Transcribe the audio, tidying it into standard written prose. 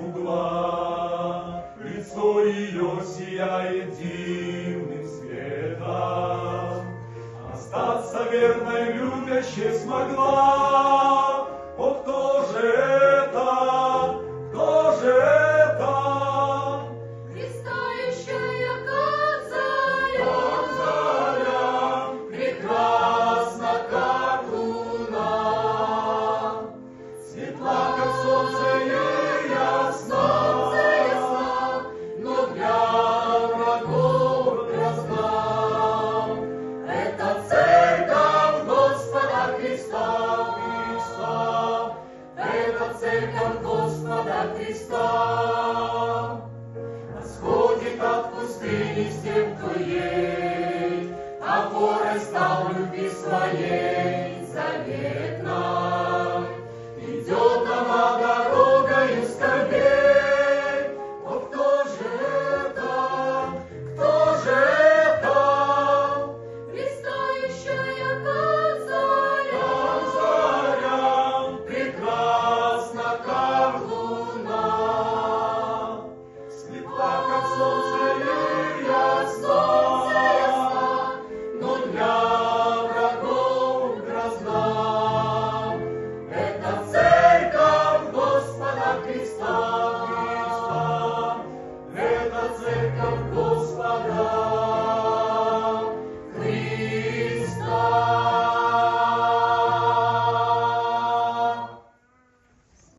угла, лицо ее сияет дивным светом. Остаться верной, любящей смогла. О, кто же это? Кто же это? Блистающая, как заря, прекрасна, как луна, светла, как солнце, и ясна, но для врагов грозна. Это церковь Господа Христа, это церковь Господа Христа. Восходит от пустыни с тем, кто есть.